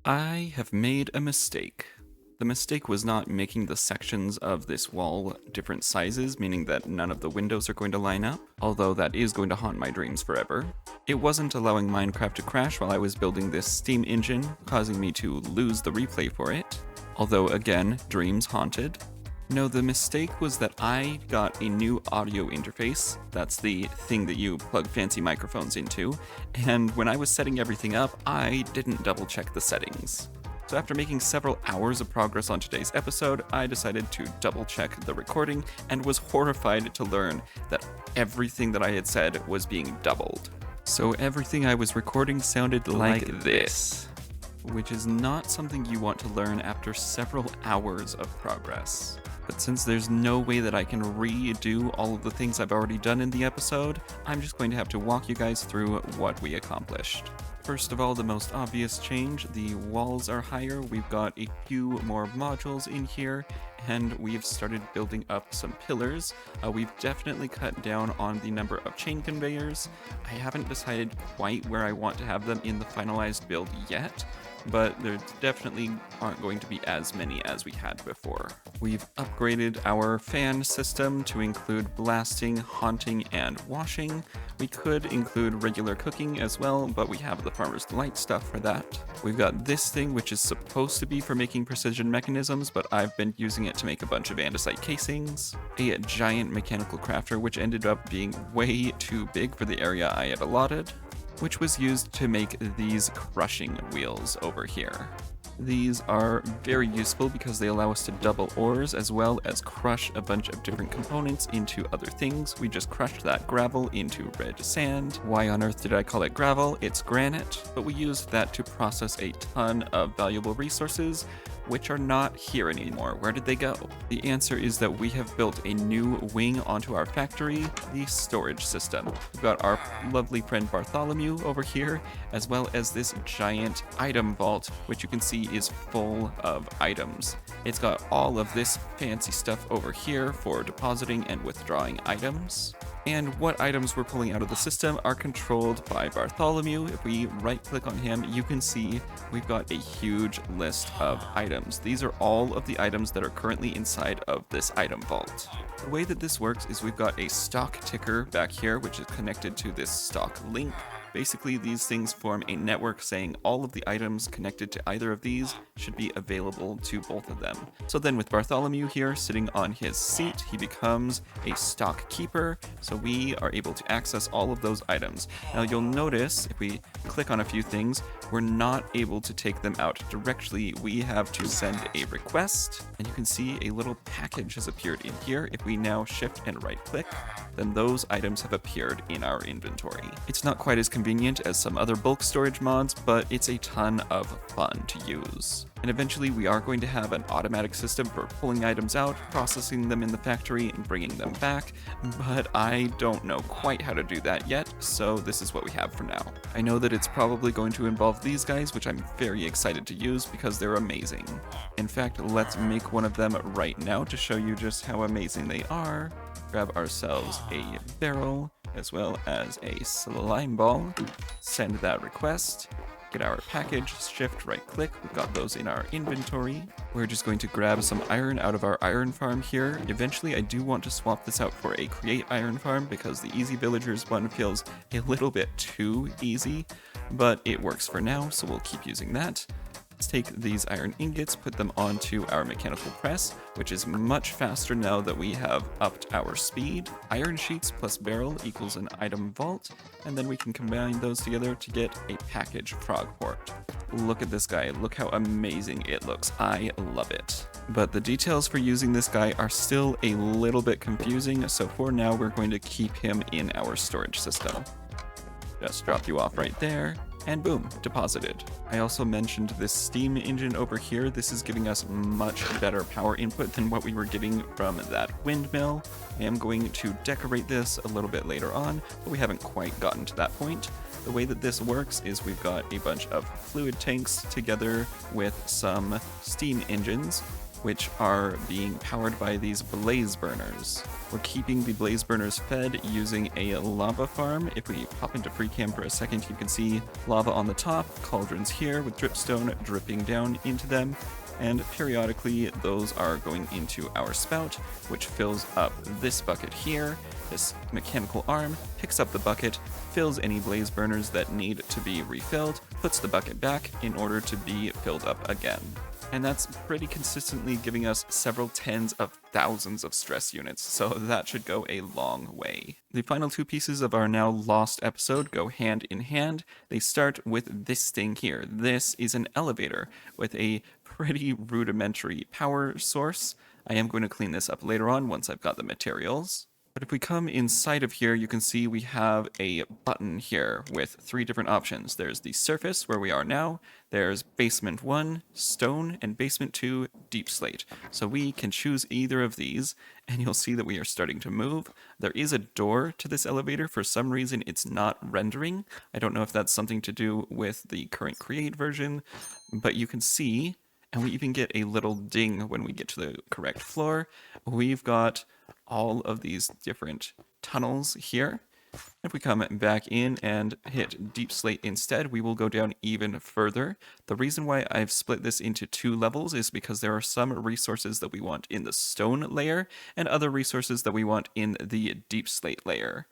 I have made a mistake. The mistake was not making the sections of this wall different sizes, meaning that none of the windows are going to line up, although that is going to haunt my dreams forever. It wasn't allowing Minecraft to crash while I was building this Steam engine, causing me to lose the replay for it, although again, dreams haunted. No, the mistake was that I got a new audio interface, that's the thing that you plug fancy microphones into, and when I was setting everything up, I didn't double check the settings. So after making several hours of progress on today's episode, I decided to double check the recording and was horrified to learn that everything that I had said was being doubled. So everything I was recording sounded like this, which is not something you want to learn after several hours of progress. But since there's no way that I can redo all of the things I've already done in the episode, I'm just going to have to walk you guys through what we accomplished. First of all, the most obvious change, the walls are higher. We've got a few more modules in here, and we've started building up some pillars. We've definitely cut down on the number of chain conveyors. I haven't decided quite where I want to have them in the finalized build yet, but there definitely aren't going to be as many as we had before. We've upgraded our fan system to include blasting, haunting, and washing. We could include regular cooking as well, but we have the Farmer's Delight stuff for that. We've got this thing, which is supposed to be for making precision mechanisms, but I've been using it to make a bunch of andesite casings. A giant mechanical crafter, which ended up being way too big for the area I had allotted, which was used to make these crushing wheels over here. These are very useful because they allow us to double ores as well as crush a bunch of different components into other things. We just crushed that gravel into red sand. Why on earth did I call it gravel? It's granite, but we used that to process a ton of valuable resources, which are not here anymore. Where did they go? The answer is that we have built a new wing onto our factory, the storage system. We've got our lovely friend Bartholomew over here, as well as this giant item vault, which you can see is full of items. It's got all of this fancy stuff over here for depositing and withdrawing items. And what items we're pulling out of the system are controlled by Bartholomew. If we right click on him, you can see we've got a huge list of items. These are all of the items that are currently inside of this item vault. The way that this works is we've got a stock ticker back here, which is connected to this stock link. Basically, these things form a network saying all of the items connected to either of these should be available to both of them. So then with Bartholomew here sitting on his seat, he becomes a stock keeper, so we are able to access all of those items. Now you'll notice, if we click on a few things, we're not able to take them out directly. We have to send a request, and you can see a little package has appeared in here. If we now shift and right click, then those items have appeared in our inventory. It's not quite as convenient as some other bulk storage mods, but it's a ton of fun to use. And eventually we are going to have an automatic system for pulling items out, processing them in the factory, and bringing them back, but I don't know quite how to do that yet, so this is what we have for now. I know that it's probably going to involve these guys, which I'm very excited to use because they're amazing. In fact, let's make one of them right now to show you just how amazing they are. Grab ourselves a barrel as well as a slime ball, send that request, get our package, shift right click, we've got those in our inventory. We're just going to grab some iron out of our iron farm here. Eventually I do want to swap this out for a create iron farm because the easy villagers one feels a little bit too easy, but it works for now, so we'll keep using that. Let's take these iron ingots, put them onto our mechanical press, which is much faster now that we have upped our speed. Iron sheets plus barrel equals an item vault, and then we can combine those together to get a package frog port. Look at this guy, look how amazing it looks. I love it. But the details for using this guy are still a little bit confusing, so for now we're going to keep him in our storage system. Just drop you off right there. And boom, deposited. I also mentioned this steam engine over here. This is giving us much better power input than what we were getting from that windmill. I am going to decorate this a little bit later on, but we haven't quite gotten to that point. The way that this works is we've got a bunch of fluid tanks together with some steam engines. which are being powered by these blaze burners. We're keeping the blaze burners fed using a lava farm. If we pop into pre-cam for a second, you can see lava on the top, cauldrons here with dripstone dripping down into them, and periodically those are going into our spout, which fills up this bucket here. This mechanical arm picks up the bucket, fills any blaze burners that need to be refilled, puts the bucket back in order to be filled up again. And that's pretty consistently giving us several tens of thousands of stress units, so that should go a long way. The final two pieces of our now lost episode go hand in hand. They start with this thing here. This is an elevator with a pretty rudimentary power source. I am going to clean this up later on once I've got the materials. But if we come inside of here, you can see we have a button here with 3 different options. There's the surface, where we are now. There's basement 1, stone, and basement 2, deep slate. So we can choose either of these, and you'll see that we are starting to move. There is a door to this elevator. For some reason, it's not rendering. I don't know if that's something to do with the current create version, but you can see, and we even get a little ding when we get to the correct floor. We've got all of these different tunnels here. If we come back in and hit deep slate instead, we will go down even further. The reason why I've split this into 2 levels is because there are some resources that we want in the stone layer and other resources that we want in the deep slate layer.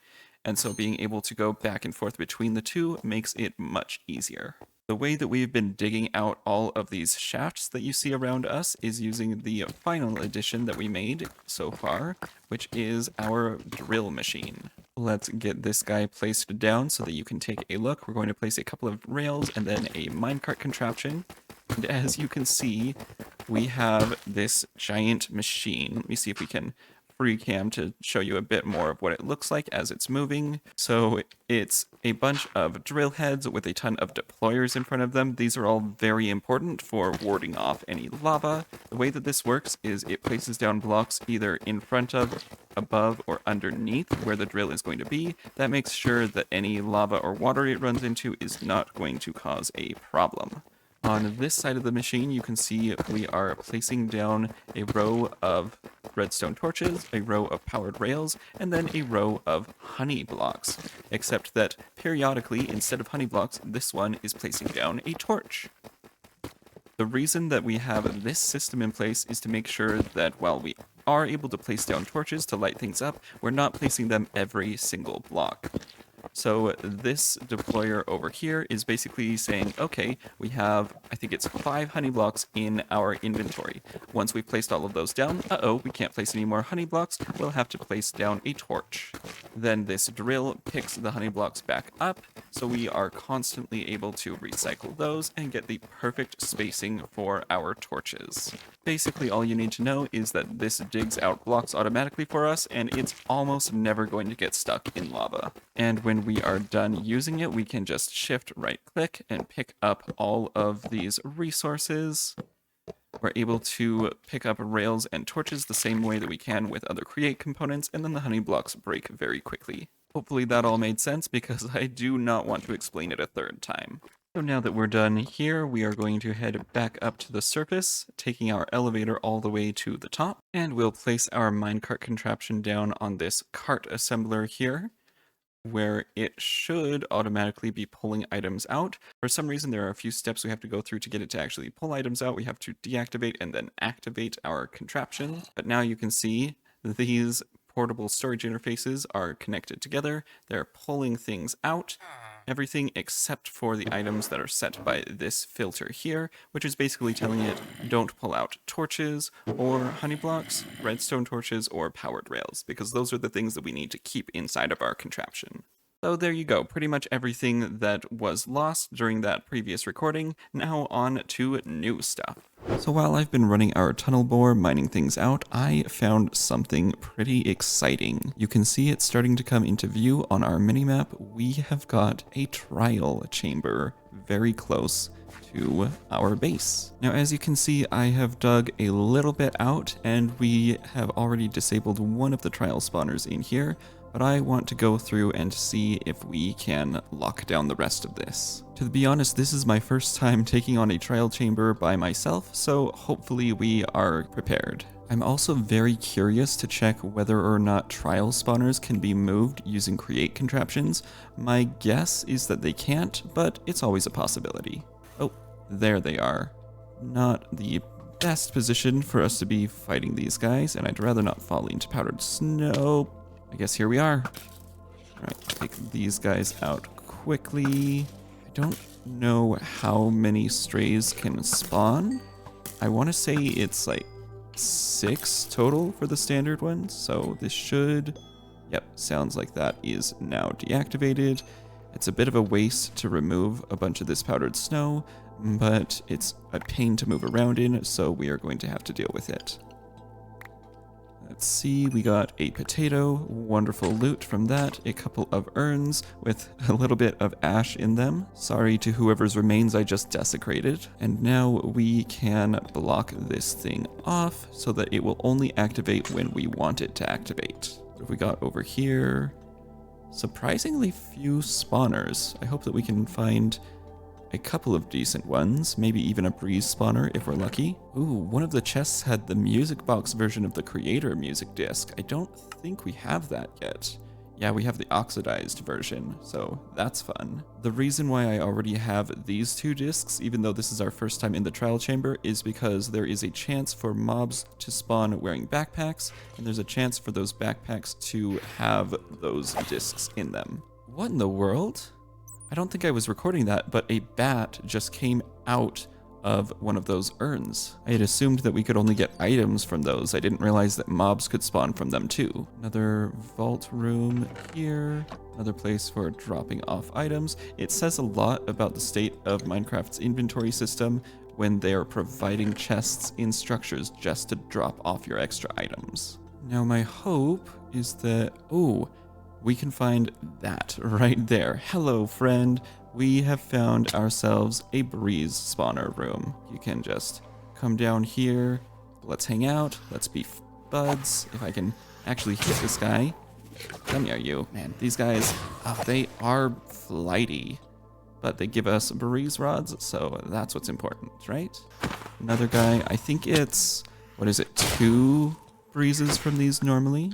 And so being able to go back and forth between the two makes it much easier. The way that we've been digging out all of these shafts that you see around us is using the final addition that we made so far, which is our drill machine. Let's get this guy placed down so that you can take a look. We're going to place a couple of rails and then a minecart contraption. And as you can see, we have this giant machine. Let me see if we can free cam to show you a bit more of what it looks like as it's moving. So it's a bunch of drill heads with a ton of deployers in front of them. These are all very important for warding off any lava. The way that this works is it places down blocks either in front of, above, or underneath where the drill is going to be. That makes sure that any lava or water it runs into is not going to cause a problem. On this side of the machine, you can see we are placing down a row of redstone torches, a row of powered rails, and then a row of honey blocks. Except that periodically, instead of honey blocks, this one is placing down a torch. The reason that we have this system in place is to make sure that while we are able to place down torches to light things up, we're not placing them every single block. So this deployer over here is basically saying, okay, we have, I think it's 5 honey blocks in our inventory. Once we've placed all of those down, we can't place any more honey blocks, we'll have to place down a torch. Then this drill picks the honey blocks back up, so we are constantly able to recycle those and get the perfect spacing for our torches. Basically, all you need to know is that this digs out blocks automatically for us, and it's almost never going to get stuck in lava. And when we are done using it, we can just shift right click and pick up all of these resources. We're able to pick up rails and torches the same way that we can with other create components, and then the honey blocks break very quickly. Hopefully that all made sense, because I do not want to explain it a third time. So now that we're done here, we are going to head back up to the surface, taking our elevator all the way to the top, and we'll place our minecart contraption down on this cart assembler here, where it should automatically be pulling items out. For some reason, there are a few steps we have to go through to get it to actually pull items out. We have to deactivate and then activate our contraption. But now you can see these portable storage interfaces are connected together. They're pulling things out. Everything except for the items that are set by this filter here, which is basically telling it don't pull out torches or honey blocks, redstone torches, or powered rails, because those are the things that we need to keep inside of our contraption. So there you go, pretty much everything that was lost during that previous recording. Now on to new stuff. So while I've been running our tunnel bore, mining things out, I found something pretty exciting. You can see it starting to come into view on our minimap. We have got a trial chamber very close to our base. Now, as you can see, I have dug a little bit out, and we have already disabled one of the trial spawners in here. but I want to go through and see if we can lock down the rest of this. To be honest, this is my first time taking on a trial chamber by myself, so hopefully we are prepared. I'm also very curious to check whether or not trial spawners can be moved using create contraptions. My guess is that they can't, but it's always a possibility. Oh, there they are. Not the best position for us to be fighting these guys, and I'd rather not fall into powdered snow. I guess here we are. Alright, take these guys out quickly. I don't know how many strays can spawn. I want to say it's like 6 total for the standard one, so this should... Yep, sounds like that is now deactivated. It's a bit of a waste to remove a bunch of this powdered snow, but it's a pain to move around in, so we are going to have to deal with it. Let's see, we got a potato, wonderful loot from that, a couple of urns with a little bit of ash in them. Sorry to whoever's remains I just desecrated. And now we can block this thing off so that it will only activate when we want it to activate. What have we got over here? Surprisingly few spawners. I hope that we can find a couple of decent ones, maybe even a breeze spawner if we're lucky. Ooh, one of the chests had the music box version of the creator music disc. I don't think we have that yet. Yeah, we have the oxidized version, so that's fun. The reason why I already have these 2 discs, even though this is our first time in the trial chamber, is because there is a chance for mobs to spawn wearing backpacks, and there's a chance for those backpacks to have those discs in them. What in the world? I don't think I was recording that, but a bat just came out of one of those urns. I had assumed that we could only get items from those. I didn't realize that mobs could spawn from them too. Another vault room here. Another place for dropping off items. It says a lot about the state of Minecraft's inventory system when they are providing chests in structures just to drop off your extra items. Now my hope is that... oh, we can find that right there. Hello, friend. We have found ourselves a breeze spawner room. You can just come down here. Let's hang out. Let's be buds. If I can actually hit this guy. Come here, you. Man, these guys, they are flighty. But they give us breeze rods, so that's what's important, right? Another guy. I think it's, what is it, 2 breezes from these normally?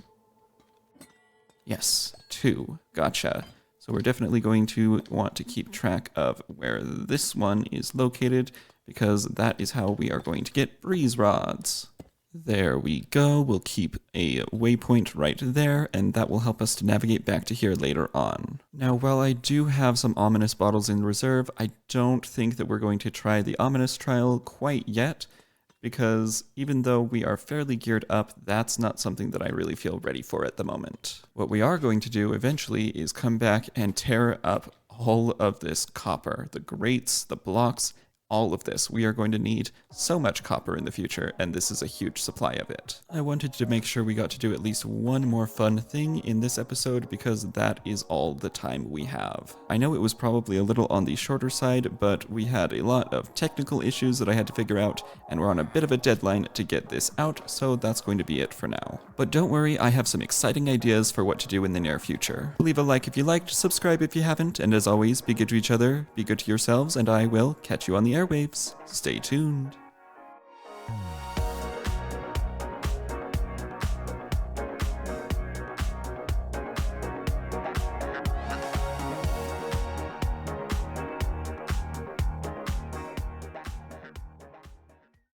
Yes, 2. Gotcha. So we're definitely going to want to keep track of where this one is located, because that is how we are going to get breeze rods. There we go. We'll keep a waypoint right there, and that will help us to navigate back to here later on. Now, while I do have some ominous bottles in reserve, I don't think that we're going to try the ominous trial quite yet, because even though we are fairly geared up, that's not something that I really feel ready for at the moment. What we are going to do eventually is come back and tear up all of this copper, the grates, the blocks, all of this. We are going to need so much copper in the future, and this is a huge supply of it. I wanted to make sure we got to do at least one more fun thing in this episode, because that is all the time we have. I know it was probably a little on the shorter side, but we had a lot of technical issues that I had to figure out, and we're on a bit of a deadline to get this out, so that's going to be it for now. But don't worry, I have some exciting ideas for what to do in the near future. Leave a like if you liked, subscribe if you haven't, and as always, be good to each other, be good to yourselves, and I will catch you on the airwaves. Stay tuned.